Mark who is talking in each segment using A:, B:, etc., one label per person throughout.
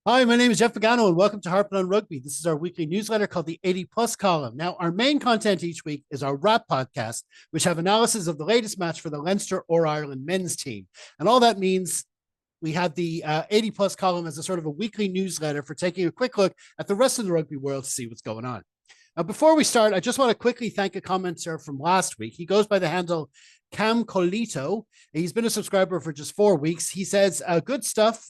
A: Hi, my name is Jeff Pagano, and welcome to Harping on Rugby. This is our weekly newsletter called the 80 Plus column. Now, our main content each week is our wrap podcast, which have analysis of the latest match for the Leinster or Ireland men's team. And all that means we have the 80 Plus column as a sort of a weekly newsletter for taking a quick look at the rest of the rugby world to see what's going on. Now, before we start, I just want to quickly thank a commenter from last week. He goes by the handle Cam Colito. He's been a subscriber for just 4 weeks. He says, good stuff.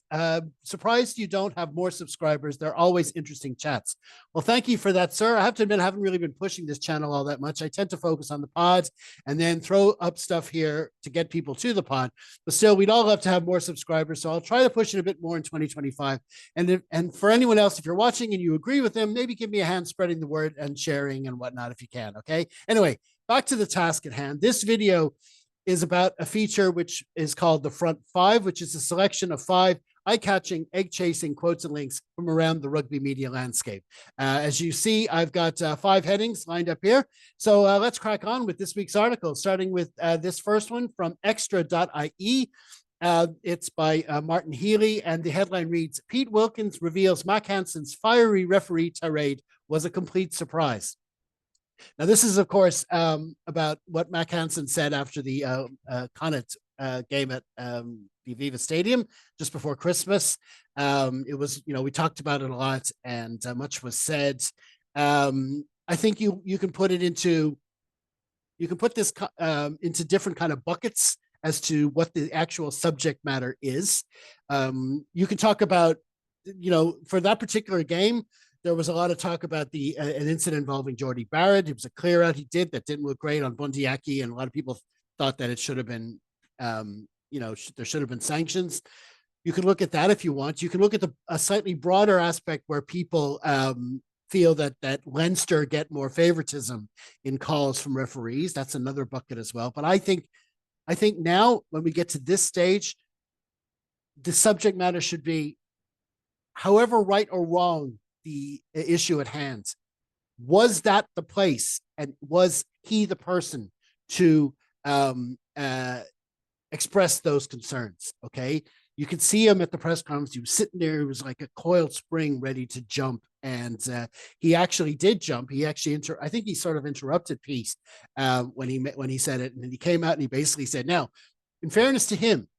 A: Surprised you don't have more subscribers. They're always interesting chats. Well, thank you for that, sir. I have to admit, I haven't really been pushing this channel all that much. I tend to focus on the pods and then throw up stuff here to get people to the pod. But still, we'd all love to have more subscribers. So I'll try to push it a bit more in 2025. And for anyone else, if you're watching and you agree with them, maybe give me a hand spreading the word and sharing and whatnot if you can. Okay. Anyway, back to the task at hand. This video is about a feature which is called the Front Five, which is a selection of 5 eye-catching, egg-chasing quotes and links from around the rugby media landscape. As you see, I've got 5 headings lined up here. So let's crack on with this week's article, starting with this first one from extra.ie. It's by Martin Healy, and the headline reads, Pete Wilkins reveals Mack Hansen's fiery referee tirade was a complete surprise. Now, this is, of course, about what Mack Hansen said after the Connacht game at the Aviva Stadium just before Christmas. It was, we talked about it a lot, and much was said. I think you can put it into, you can put this into different kind of buckets as to what the actual subject matter is. You can talk about, for that particular game, there was a lot of talk about an incident involving Jordy Barrett. It was a clear out he did that didn't look great on Bundyaki, and a lot of people thought that it should have been, there should have been sanctions. You can look at that if you want. You can look at a slightly broader aspect where people feel that Leinster get more favoritism in calls from referees. That's another bucket as well. But I think now when we get to this stage, the subject matter should be, however right or wrong the issue at hand, was that the place, and was he the person to express those concerns? Okay, you could see him at the press conference. He was sitting there. He was like a coiled spring ready to jump, and he actually did jump. He actually I think he sort of interrupted Pete when he said it, and then he came out and he basically said, now, in fairness to him,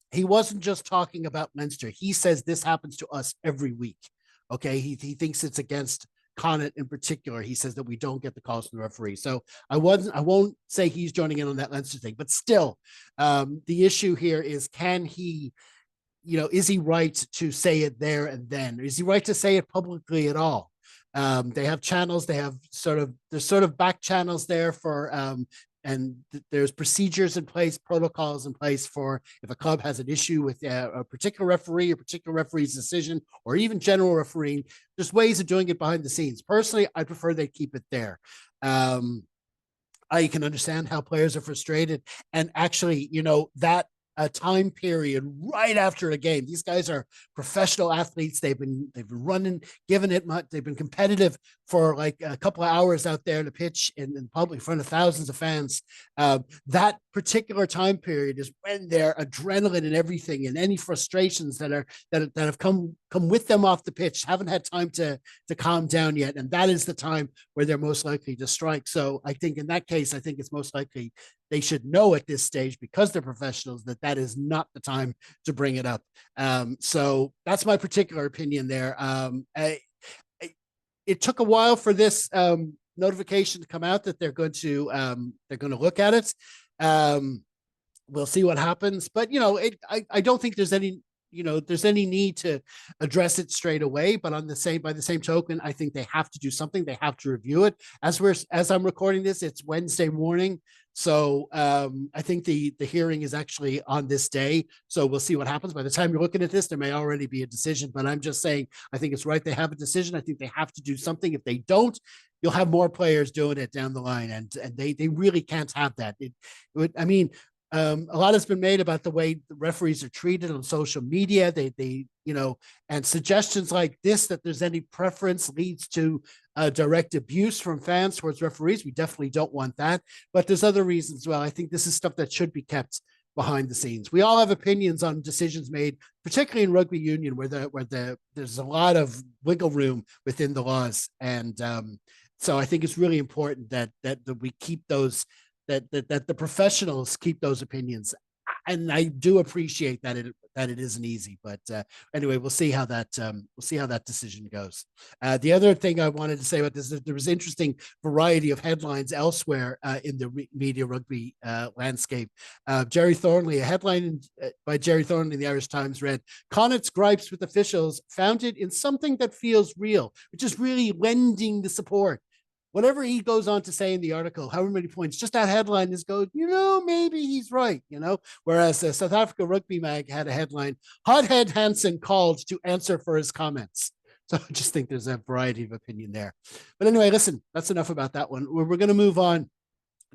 A: he wasn't just talking about Leinster. He says this happens to us every week. Okay, he thinks it's against Connacht in particular. He says that we don't get the calls from the referee. So I won't say he's joining in on that Leinster thing, but still, the issue here is, can he, is he right to say it there and then? Is he right to say it publicly at all? They have channels. They have there's sort of back channels there for and there's procedures in place, protocols in place for if a club has an issue with a particular referee, a particular referee's decision, or even general refereeing. There's ways of doing it behind the scenes. Personally, I prefer they keep it there. I can understand how players are frustrated, and actually, that a time period right after a game. These guys are professional athletes. They've been running, giving it much. They've been competitive for like a couple of hours out there to pitch in public in front of thousands of fans. That particular time period is when their adrenaline and everything and any frustrations that have come with them off the pitch haven't had time to calm down yet. And that is the time where they're most likely to strike. So I think in that case, I think it's most likely they should know at this stage, because they're professionals, that is not the time to bring it up. So that's my particular opinion there. It took a while for this notification to come out that they're going to look at it. We'll see what happens, but I don't think there's any need to address it straight away. But by the same token, I think they have to do something. They have to review it. As I'm recording this, it's Wednesday morning. So I think the hearing is actually on this day. So we'll see what happens. By the time you're looking at this, there may already be a decision. But I'm just saying, I think it's right. They have a decision. I think they have to do something. If they don't, you'll have more players doing it down the line. And they really can't have that. A lot has been made about the way the referees are treated on social media. And suggestions like this, that there's any preference, leads to direct abuse from fans towards referees. We definitely don't want that. But there's other reasons as well. I think this is stuff that should be kept behind the scenes. We all have opinions on decisions made, particularly in rugby union, where there's a lot of wiggle room within the laws, and so I think it's really important that we keep those that the professionals keep those opinions. And I do appreciate that it isn't easy, but anyway, we'll see how that decision goes. The other thing I wanted to say about this is there was interesting variety of headlines elsewhere in the media rugby landscape. Jerry Thornley, a headline by Jerry Thornley in the Irish Times read, "Connacht's gripes with officials founded in something that feels real," which is really lending the support. Whatever he goes on to say in the article, however many points, just that headline is go, maybe he's right, Whereas South Africa Rugby Mag had a headline, "Hothead Hansen called to answer for his comments." So I just think there's a variety of opinion there. But anyway, listen, that's enough about that one. We're going to move on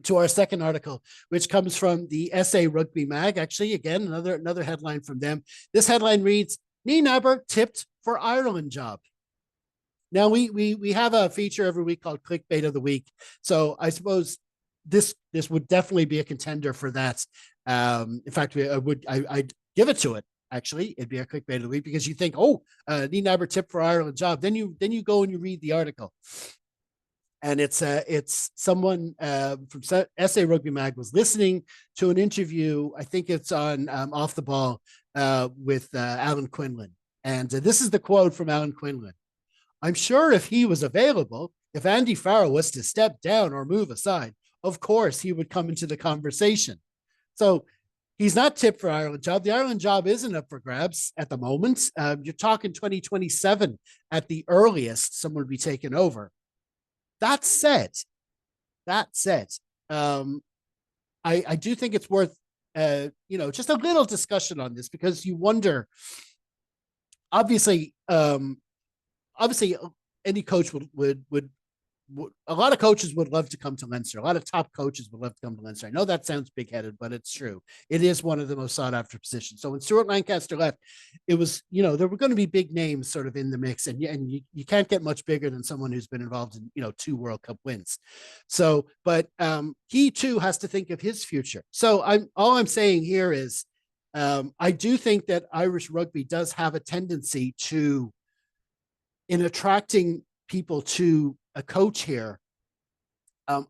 A: to our second article, which comes from the SA Rugby Mag. Actually, again, another headline from them. This headline reads, "Nienaber tipped for Ireland job." Now we have a feature every week called Clickbait of the Week, so I suppose this would definitely be a contender for that. In fact, I'd give it to it. Actually, it'd be a Clickbait of the Week because you think, Nienaber tip for Ireland job, then you go and you read the article, and it's someone from SA Rugby Mag was listening to an interview. I think it's on Off the Ball with Alan Quinlan, and this is the quote from Alan Quinlan. "I'm sure if he was available, if Andy Farrell was to step down or move aside, of course he would come into the conversation." So he's not tipped for Ireland job. The Ireland job isn't up for grabs at the moment. You're talking 2027 at the earliest someone would be taken over. That said, I do think it's worth just a little discussion on this, because you wonder, obviously any coach would a lot of coaches would love to come to Leinster. A lot of top coaches would love to come to Leinster. I know that sounds big-headed, but it's true. It is one of the most sought-after positions. So when Stuart Lancaster left, it was, there were going to be big names sort of in the mix, and you can't get much bigger than someone who's been involved in, 2 World Cup wins. So, but he too has to think of his future. So all I'm saying here is I do think that Irish rugby does have a tendency to, in attracting people to a coach here,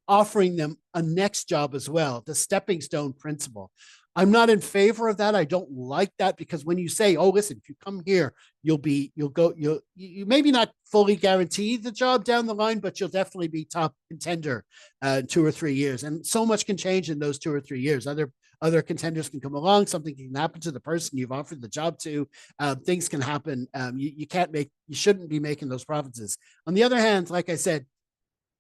A: offering them a next job as well, the stepping stone principle. I'm not in favor of that. I don't like that, because when you say, listen, if you come here, you maybe not fully guarantee the job down the line, but you'll definitely be top contender in 2 or 3 years. And so much can change in those 2 or 3 years. Other contenders can come along. Something can happen to the person you've offered the job to. Things can happen. You shouldn't be making those promises. On the other hand, like I said,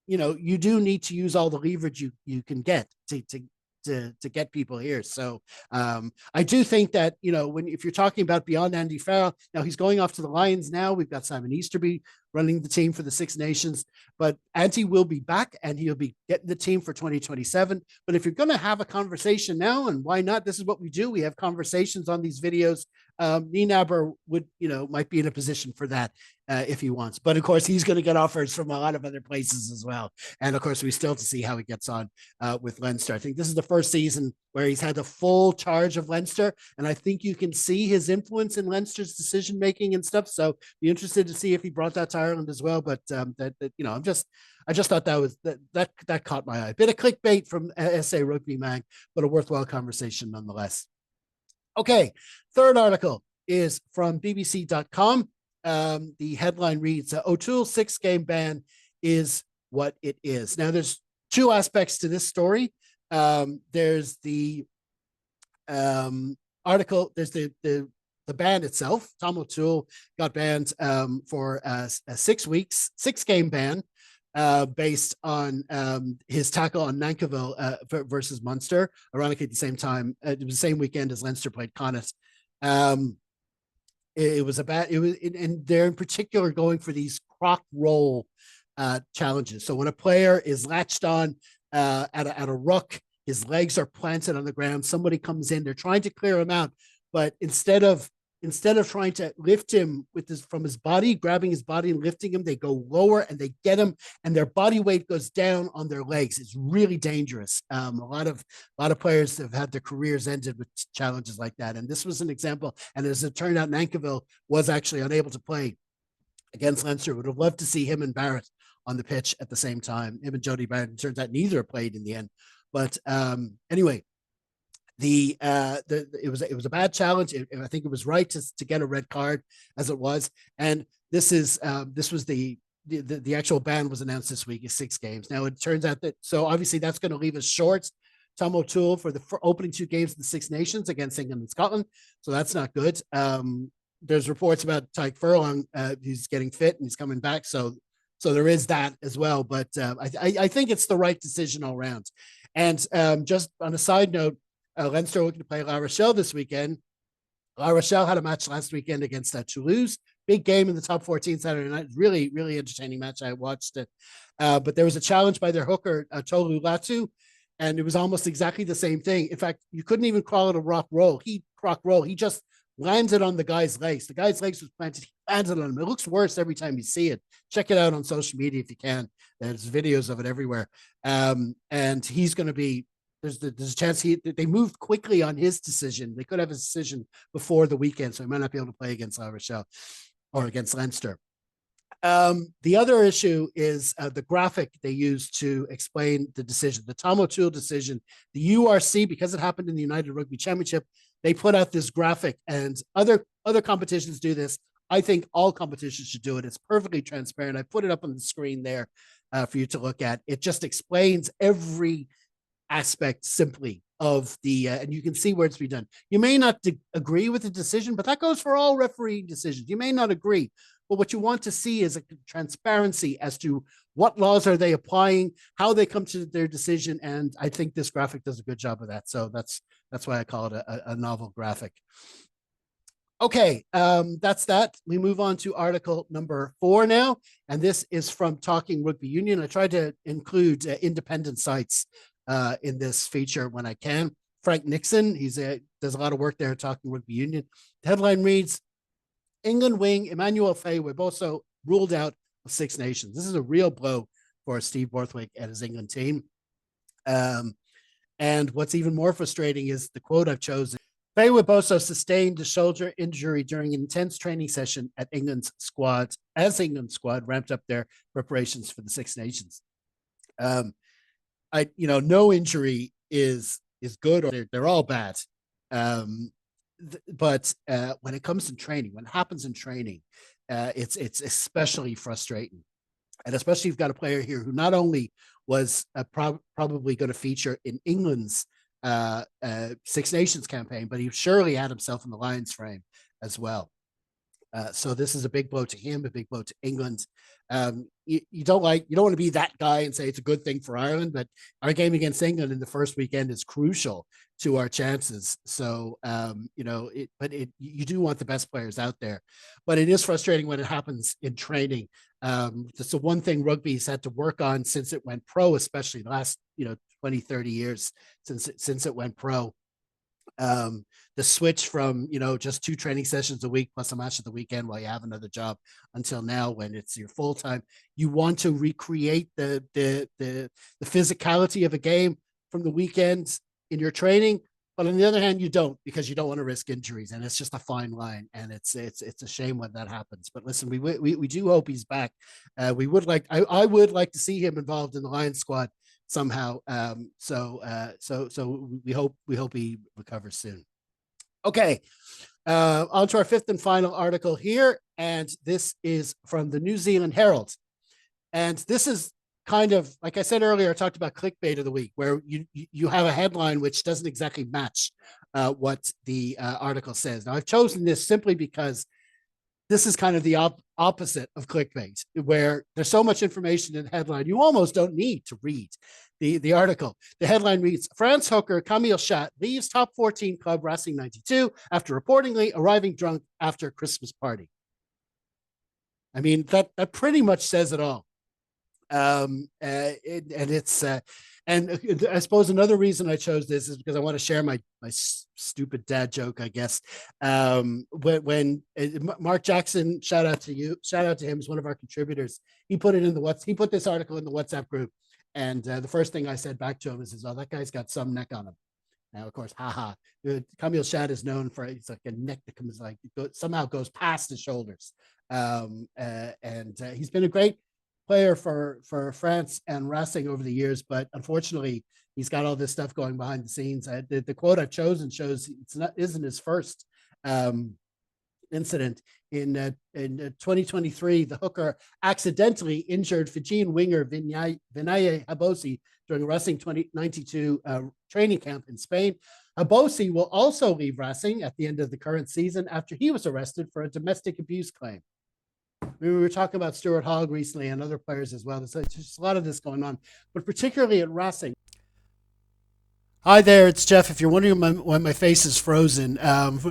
A: you do need to use all the leverage you can get to get people here. So I do think that, if you're talking about beyond Andy Farrell, now he's going off to the Lions now. We've got Simon Easterby running the team for the Six Nations, but Andy will be back and he'll be getting the team for 2027. But if you're going to have a conversation now, and why not? This is what we do. We have conversations on these videos. Nienaber might be in a position for that if he wants. But of course, he's going to get offers from a lot of other places as well. And of course, we still have to see how he gets on with Leinster. I think this is the first season where he's had the full charge of Leinster, and I think you can see his influence in Leinster's decision making and stuff. So be interested to see if he brought that to Ireland as well. But I just thought that caught my eye. A bit of clickbait from SA Rugby Mag, but a worthwhile conversation nonetheless. Okay, third article is from BBC.com. The headline reads, "O'Toole's 6-game ban is what it is." Now, there's 2 aspects to this story. There's the article, there's the ban itself. Tom O'Toole got banned for a 6-game ban based on his tackle on Nankivell versus Munster. Ironically, at the same time, it was the same weekend as Leinster played Connacht. It was and they're in particular going for these croc roll challenges. So when a player is latched on at a ruck, his legs are planted on the ground, somebody comes in, they're trying to clear him out, but instead of instead of trying to lift him from his body, grabbing his body and lifting him, they go lower and they get him, and their body weight goes down on their legs. It's really dangerous. A lot of players have had their careers ended with challenges like that, and this was an example. And as it turned out, Nankerville was actually unable to play against Leinster. Would have loved to see him and Barrett on the pitch at the same time. Him and Jody Barrett. It turns out neither played in the end. But anyway, it was a bad challenge. I think it was right to get a red card as it was. And this was the actual ban was announced this week is 6 games. Now it turns out that, so obviously that's going to leave us short Tom O'Toole for the opening 2 games of the Six Nations against England and Scotland. So that's not good. There's reports about Tyke Furlong. He's getting fit and he's coming back. So there is that as well. But I think it's the right decision all around. And just on a side note, Leinster looking to play La Rochelle this weekend. La Rochelle had a match last weekend against Toulouse. Big game in the top 14 Saturday night. Really, really entertaining match. I watched it. But there was a challenge by their hooker, Tolu Latu, and it was almost exactly the same thing. In fact, you couldn't even call it a rock roll. He just landed on the guy's legs. The guy's legs was planted. He landed on him. It looks worse every time you see it. Check it out on social media if you can. There's videos of it everywhere. And he's going to be, there's a chance they moved quickly on his decision. They could have a decision before the weekend, so he might not be able to play against La Rochelle or against Leinster. The other issue is the graphic they used to explain the decision, the Tom O'Toole decision. The URC, because it happened in the United Rugby Championship, they put out this graphic, and other competitions do this. I think all competitions should do it. It's perfectly transparent. I put it up on the screen there for you to look at. It just explains every aspect simply of the and you can see where it's been done. You may not agree with the decision, but that goes for all referee decisions. You may not agree, but what you want to see is a transparency as to what laws are they applying, how they come to their decision, and I think this graphic does a good job of that. So that's why I call it a novel graphic. Okay, that's that. We move on to article number 4 now, and this is from Talking Rugby Union. I tried to include independent sites in this feature when I can. Frank Nixon, does a lot of work there at Talking Rugby Union. The headline reads, England wing Emmanuel Faye-Weboso ruled out of Six Nations. This is a real blow for Steve Borthwick and his England team. And what's even more frustrating is the quote I've chosen. Faye-Weboso sustained a shoulder injury during an intense training session at England's squad, as England's squad ramped up their preparations for the Six Nations. No injury is good, or they're all bad. But when it comes to training, when it happens in training, it's especially frustrating. And especially if you've got a player here who not only was probably going to feature in England's Six Nations campaign, but he surely had himself in the Lions frame as well. So this is a big blow to him, a big blow to England. You don't want to be that guy and say it's a good thing for Ireland, but our game against England in the first weekend is crucial to our chances. So you do want the best players out there, but it is frustrating when it happens in training. That's the one thing rugby's had to work on since it went pro, especially the last 20, 30 years since it went pro. The switch from just 2 training sessions a week plus a match at the weekend while you have another job until now when it's your full time. You want to recreate the physicality of a game from the weekend in your training, but on the other hand, you don't, because you don't want to risk injuries, and it's just a fine line, and it's a shame when that happens. But listen, we do hope he's back. I would like to see him involved in the Lions squad somehow. So we hope he recovers soon. Okay, on to our 5th and final article here, and this is from the New Zealand Herald. And this is kind of, like I said earlier, I talked about clickbait of the week, where you have a headline which doesn't exactly match what the article says. Now, I've chosen this simply because this is kind of the opposite of clickbait, where there's so much information in the headline, you almost don't need to read the article. The headline reads, France hooker Camille Chat leaves top 14 club Racing 92 after reportedly arriving drunk after Christmas party. I mean, that pretty much says it all. And And I suppose another reason I chose this is because I want to share my stupid dad joke, I guess. When Mark Jackson, shout out to him, is one of our contributors. He put this article in the WhatsApp group, and the first thing I said back to him is, "Oh, that guy's got some neck on him." Now, of course, haha. Kamil Shad is known for, it's like a neck that comes somehow goes past his shoulders. He's been a great player for France and Racing over the years, but unfortunately, he's got all this stuff going behind the scenes. The quote I've chosen shows isn't his first incident. In 2023, the hooker accidentally injured Fijian winger Vinaya Habosi during Racing 2092 training camp in Spain. Habosi will also leave Racing at the end of the current season after he was arrested for a domestic abuse claim. We were talking about Stuart Hogg recently and other players as well. There's just a lot of this going on, but particularly at Racing. Hi there, it's Jeff. If you're wondering why my face is frozen,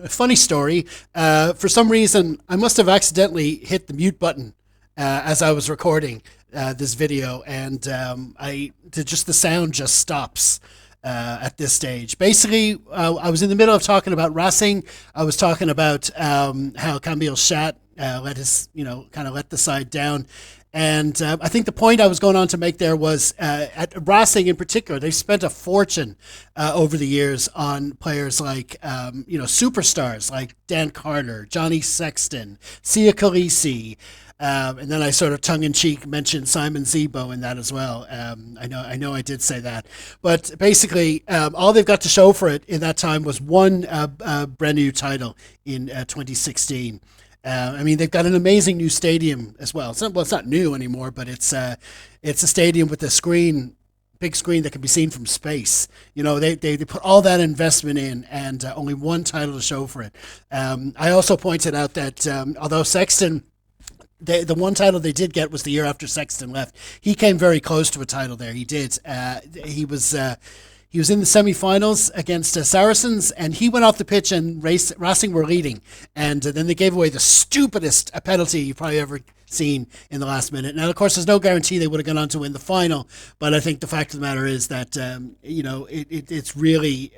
A: funny story. For some reason, I must have accidentally hit the mute button as I was recording this video, and the sound just stops at this stage. Basically, I was in the middle of talking about Racing. I was talking about how Kamil Shad let the side down. And I think the point I was going on to make there was at Racing in particular, they've spent a fortune over the years on players like, superstars like Dan Carter, Johnny Sexton, Sia Khaleesi. And then I sort of tongue-in-cheek mentioned Simon Zebo in that as well. I know I did say that. But basically, all they've got to show for it in that time was one brand new title in 2016. They've got an amazing new stadium as well. It's not new anymore, but it's a stadium with a big screen that can be seen from space. They put all that investment in, and only one title to show for it. I also pointed out that although Sexton, the one title they did get was the year after Sexton left. He came very close to a title there. He did. He was in the semifinals against Saracens, and he went off the pitch and Racing were leading. And then they gave away the stupidest penalty you've probably ever seen in the last minute. Now, of course, there's no guarantee they would have gone on to win the final, but I think the fact of the matter is that, it's really...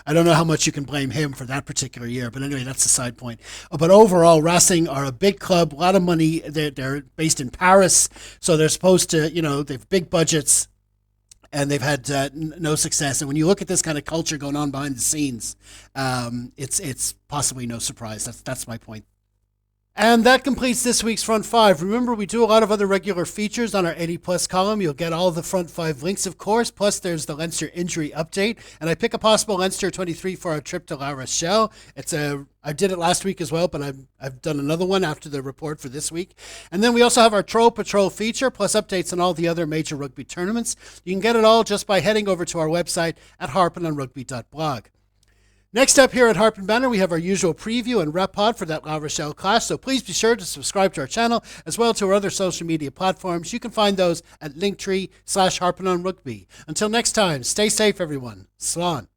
A: I don't know how much you can blame him for that particular year, but anyway, that's a side point. But overall, Racing are a big club, a lot of money. They're based in Paris, so they're supposed to, they have big budgets, and they've had no success. And when you look at this kind of culture going on behind the scenes, it's possibly no surprise. That's my point. And that completes this week's Front 5. Remember, we do a lot of other regular features on our 80 Plus column. You'll get all the Front 5 links, of course. Plus, there's the Leinster injury update. And I pick a possible Leinster 23 for our trip to La Rochelle. I did it last week as well, but I've done another one after the report for this week. And then we also have our Troll Patrol feature, plus updates on all the other major rugby tournaments. You can get it all just by heading over to our website at harpinonrugby.blog. Next up here at Harp and Banner, we have our usual preview and rep pod for that La Rochelle clash, so please be sure to subscribe to our channel as well to our other social media platforms. You can find those at linktree/harpinonrugby. Until next time, stay safe, everyone. Slán.